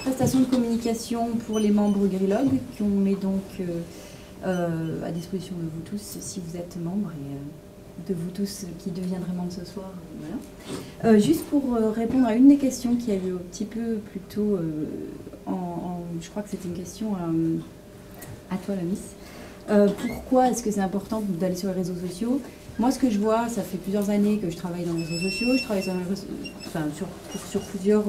prestation de communication pour les membres Grillog, qu'on met donc à disposition de vous tous si vous êtes membres et de vous tous qui deviendraient membres ce soir. Voilà. Juste pour répondre à une des questions qui a eu un petit peu plus tôt, je crois que c'était une question à toi la Miss. Pourquoi est-ce que c'est important d'aller sur les réseaux sociaux? Moi, ce que je vois, ça fait plusieurs années que je travaille dans les réseaux sociaux. Je travaille sur plusieurs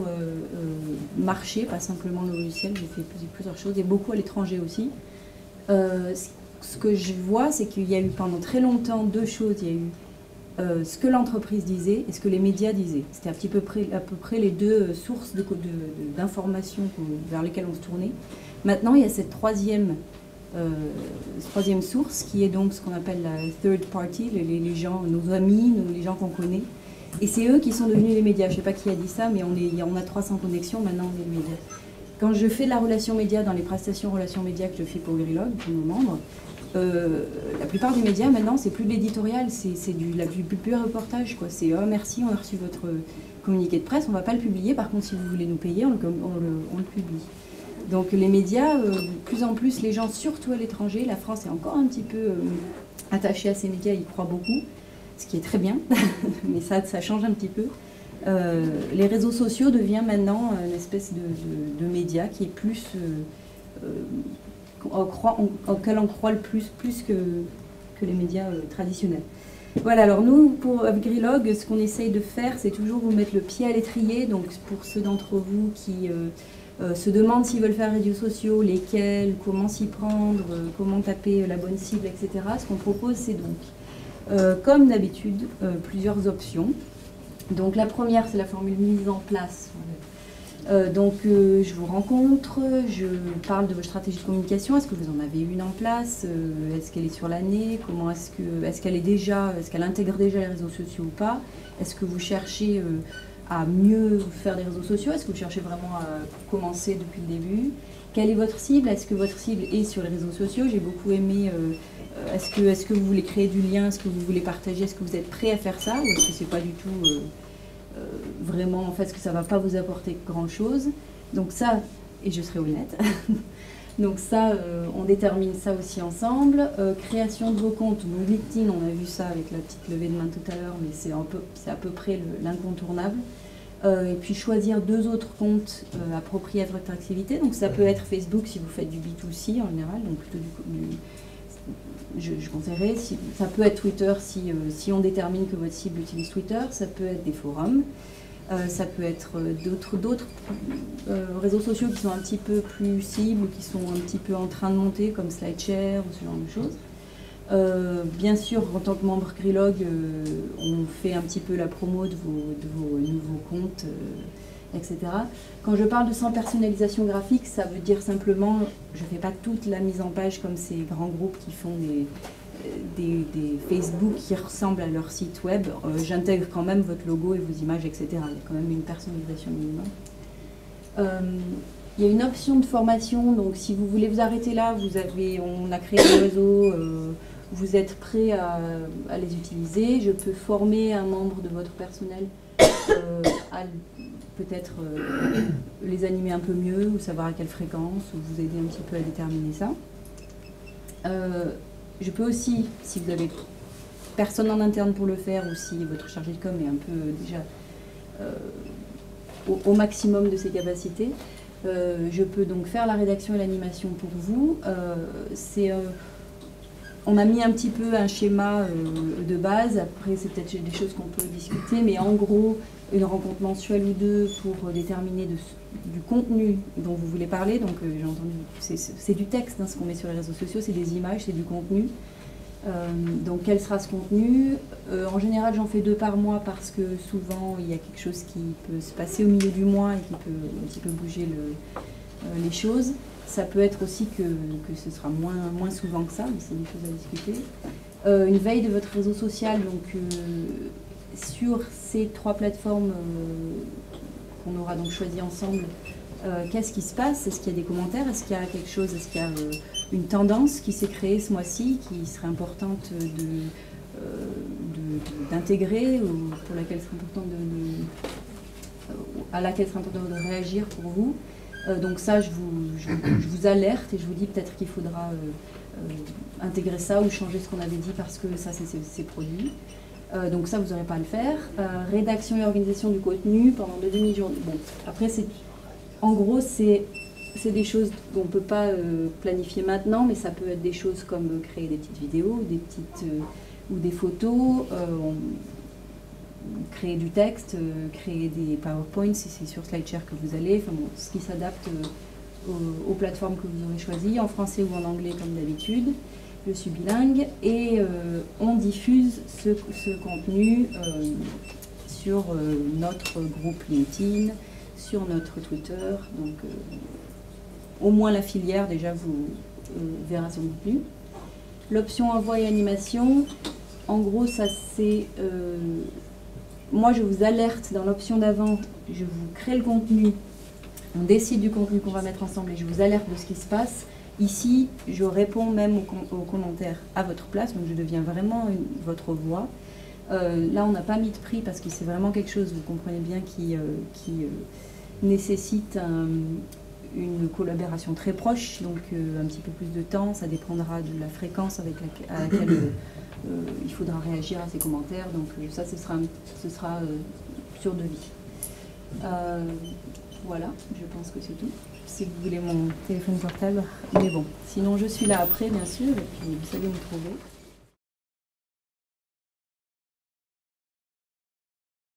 marchés, pas simplement le logiciel. J'ai fait plusieurs choses et beaucoup à l'étranger aussi. Ce que je vois, c'est qu'il y a eu pendant très longtemps deux choses. Il y a eu ce que l'entreprise disait et ce que les médias disaient. C'était à peu près les deux sources d'informations vers lesquelles on se tournait. Maintenant, il y a cette troisième source qui est donc ce qu'on appelle la third party, les gens, nos amis, les gens qu'on connaît. Et c'est eux qui sont devenus les médias. Je ne sais pas qui a dit ça, mais on a 300 connexions, maintenant on est les médias. Quand je fais de la relation média dans les prestations relations médias que je fais pour Grillog, pour nos membres, la plupart des médias maintenant c'est plus de l'éditorial, c'est du pur reportage, quoi. C'est oh merci, on a reçu votre communiqué de presse, on ne va pas le publier, par contre si vous voulez nous payer, on le publie. Donc les médias, de plus en plus, les gens, surtout à l'étranger, la France est encore un petit peu attachée à ces médias, ils y croient beaucoup, ce qui est très bien, mais ça change un petit peu. Les réseaux sociaux deviennent maintenant une espèce de média qui est plus, auquel on croit le plus que les médias traditionnels. Voilà, alors nous, avec Grillog, ce qu'on essaye de faire, c'est toujours vous mettre le pied à l'étrier, donc pour ceux d'entre vous qui se demandent s'ils veulent faire réseaux sociaux, lesquels, comment s'y prendre, comment taper la bonne cible, etc. Ce qu'on propose, c'est donc, comme d'habitude, plusieurs options. Donc la première, c'est la formule mise en place. Je vous rencontre, je parle de votre stratégie de communication. Est-ce que vous en avez une en place? Est-ce qu'elle est sur l'année? Comment est-ce qu'elle intègre déjà les réseaux sociaux ou pas? Est-ce que vous cherchez à mieux faire des réseaux sociaux? Est-ce que vous cherchez vraiment à commencer depuis le début? Quelle est votre cible? Est-ce que votre cible est sur les réseaux sociaux? J'ai beaucoup aimé. Est-ce que vous voulez créer du lien? Est-ce que vous voulez partager? Est-ce que vous êtes prêt à faire ça? Ou est-ce que c'est pas du tout vraiment, en fait, est-ce que ça va pas vous apporter grand-chose? Donc ça, et je serai honnête, donc ça, on détermine ça aussi ensemble. Création de vos comptes, donc LinkedIn, on a vu ça avec la petite levée de main tout à l'heure, mais c'est à peu près l'incontournable. Et puis choisir 2 autres comptes appropriés à votre activité. Donc ça peut être Facebook si vous faites du B2C en général, donc plutôt je conseillerais. Ça peut être Twitter si on détermine que votre cible utilise Twitter. Ça peut être des forums. Ça peut être d'autres réseaux sociaux qui sont un petit peu plus cibles, qui sont un petit peu en train de monter, comme SlideShare ou ce genre de choses. Bien sûr, en tant que membre Grillog, on fait un petit peu la promo de vos nouveaux comptes, etc. Quand je parle de sans personnalisation graphique, ça veut dire simplement, je ne fais pas toute la mise en page comme ces grands groupes qui font des Facebook qui ressemblent à leur site web. J'intègre quand même votre logo et vos images, etc. Il y a quand même une personnalisation minimum. Il y a une option de formation, donc si vous voulez vous arrêter là, on a créé un réseau, vous êtes prêt à les utiliser. Je peux former un membre de votre personnel à peut-être les animer un peu mieux, ou savoir à quelle fréquence, ou vous aider un petit peu à déterminer ça. Je peux aussi, si vous avez personne en interne pour le faire, ou si votre chargé de com est un peu déjà au maximum de ses capacités, je peux donc faire la rédaction et l'animation pour vous. On a mis un petit peu un schéma de base, après c'est peut-être des choses qu'on peut discuter, mais en gros, une rencontre mensuelle ou 2 pour déterminer du contenu dont vous voulez parler. Donc j'ai entendu, c'est du texte, hein, ce qu'on met sur les réseaux sociaux, c'est des images, c'est du contenu. Donc quel sera ce contenu? En général j'en fais 2 par mois parce que souvent il y a quelque chose qui peut se passer au milieu du mois et qui peut un petit peu bouger les choses. Ça peut être aussi que ce sera moins souvent que ça, mais c'est une chose à discuter. Une veille de votre réseau social, donc sur ces 3 plateformes qu'on aura donc choisies ensemble, qu'est-ce qui se passe? Est-ce qu'il y a des commentaires? Est-ce qu'il y a quelque chose? Est-ce qu'il y a une tendance qui s'est créée ce mois-ci, qui serait importante d'intégrer, ou à laquelle serait important de réagir pour vous? Donc ça, je vous alerte et je vous dis peut-être qu'il faudra intégrer ça ou changer ce qu'on avait dit parce que ça, c'est produit. Donc ça, vous n'aurez pas à le faire. Rédaction et organisation du contenu pendant 2 demi-journées. Bon, après, en gros, c'est des choses qu'on ne peut pas planifier maintenant, mais ça peut être des choses comme créer des petites vidéos, ou des photos, créer du texte, créer des PowerPoints si c'est sur SlideShare que vous allez, enfin bon, ce qui s'adapte aux plateformes que vous aurez choisies, en français ou en anglais comme d'habitude. Je suis bilingue et on diffuse ce contenu sur notre groupe LinkedIn, sur notre Twitter, donc au moins la filière déjà vous verra son contenu. L'option envoi et animation, en gros ça c'est, moi je vous alerte dans l'option d'avant, je vous crée le contenu, on décide du contenu qu'on va mettre ensemble et je vous alerte de ce qui se passe. Ici, je réponds même aux commentaires à votre place, donc je deviens vraiment votre voix. Là, on n'a pas mis de prix parce que c'est vraiment quelque chose, vous comprenez bien, qui nécessite une collaboration très proche, donc un petit peu plus de temps. Ça dépendra de la fréquence à laquelle il faudra réagir à ces commentaires. Donc ça, ce sera sur devis. Voilà, je pense que c'est tout. Si vous voulez mon téléphone portable, mais bon, sinon je suis là après, bien sûr, et puis vous savez me trouver.